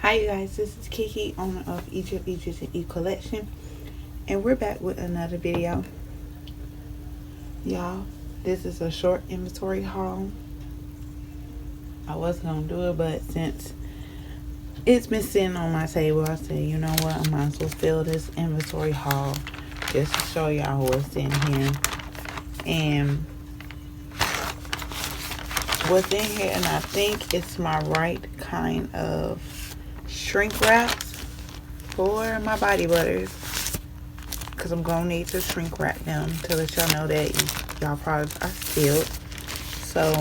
Hi you guys, this is Kiki, owner of EgiptEgyptianne collection, and we're back with another video. Y'all, this is a short inventory haul. I wasn't gonna do it, but since it's been sitting on my table, I said, you know what, I might as well fill this inventory haul just to show y'all what's in here and what's in here. And I think it's my right kind of shrink wraps for my body butters, because I'm gonna need to shrink wrap them to let y'all know that y'all products are sealed. So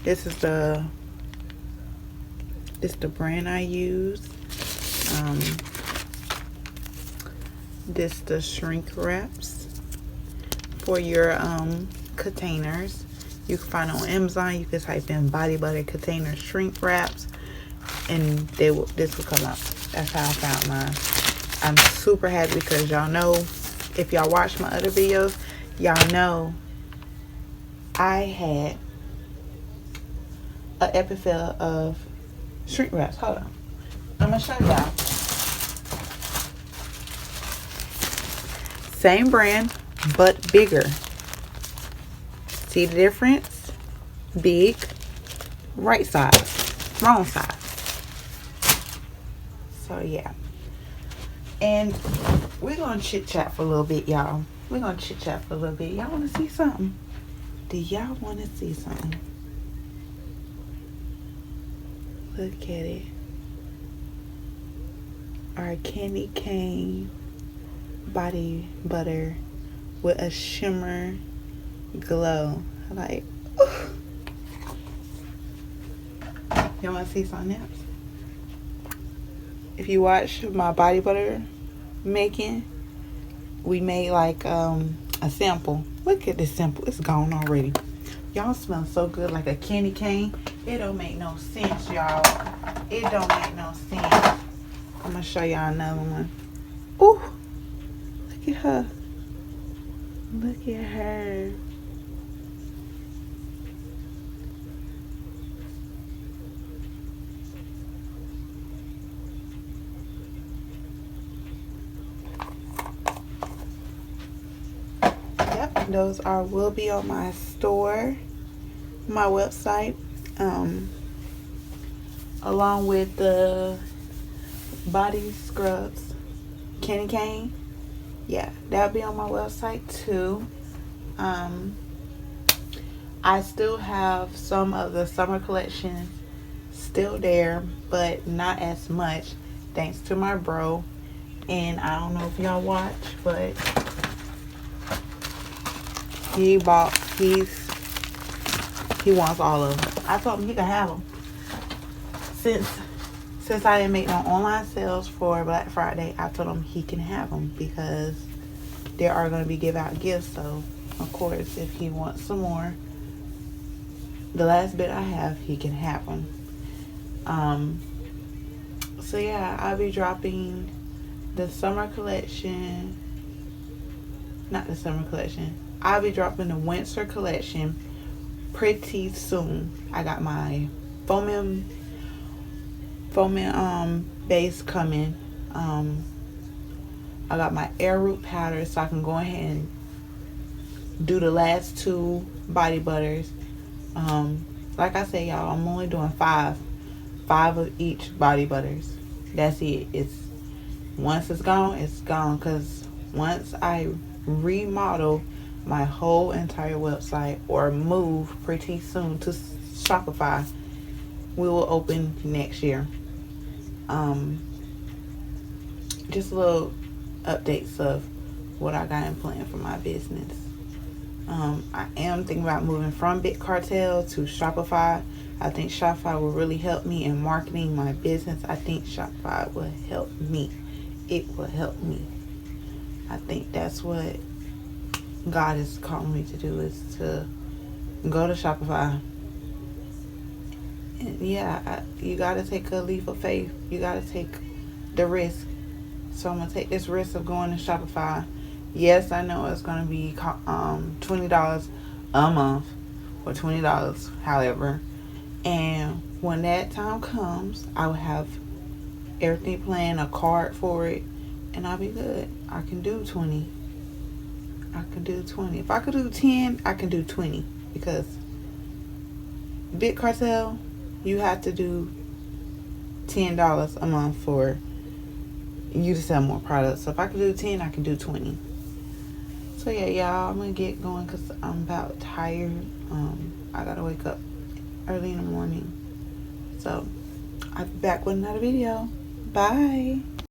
this is the brand I use. This the shrink wraps for your containers. You can find it on Amazon. You can type in body butter container shrink wraps and this will come up. That's how I found mine. I'm super happy because y'all know, if y'all watch my other videos, y'all know I had an epic fill of shrink wraps. Hold on, I'm gonna show y'all. Same brand but bigger. See the difference? Big, right size, wrong size. So yeah, and we're gonna chit chat for a little bit, y'all. We're gonna chit chat for a little bit. Y'all want to see something? Do y'all want to see something? Look at it. Our candy cane body butter with a shimmer glow. Like, y'all want to see something else? If you watch my body butter making, we made like a sample. Look at this sample. It's gone already. Y'all smell so good, like a candy cane. It don't make no sense, y'all. It don't make no sense. I'm gonna show y'all another one. Ooh, look at her. Look at her. Those will be on my store, my website, along with the body scrubs candy cane. Yeah, that'll be on my website too. I still have some of the summer collections still there, but not as much, thanks to my bro. And I don't know if y'all watch, but he wants all of them. I told him he could have them. Since I didn't make no online sales for Black Friday, I told him he can have them because there are going to be give out gifts. So of course, if he wants some more, the last bit I have, he can have them. So yeah, I'll be dropping the summer collection. Not the summer collection. I'll be dropping the winter collection pretty soon. I got my foaming base coming. I got my arrowroot powder, so I can go ahead and do the last two body butters. Like I said, y'all, I'm only doing five of each body butters. That's it. Once it's gone, because once I remodel my whole entire website or move pretty soon to Shopify, we will open next year. Just little updates of what I got in plan for my business. I am thinking about moving from Big Cartel to Shopify. I think Shopify will really help me in marketing my business. I think Shopify will help me. It will help me. I think that's what God is calling me to do, is to go to Shopify. And yeah, you got to take a leap of faith. You got to take the risk. So I'm going to take this risk of going to Shopify. Yes, I know it's going to be $20 a month or $20, however. And when that time comes, I will have everything planned, a card for it, and I'll be good. I can do 20. I can do 20. If I could do 10, I can do 20. Because Big Cartel, you have to do $10 a month for you to sell more products. So if I could do 10, I can do 20. So yeah, y'all, I'm gonna get going because I'm about tired. I gotta wake up early in the morning. So I'll be back with another video. Bye.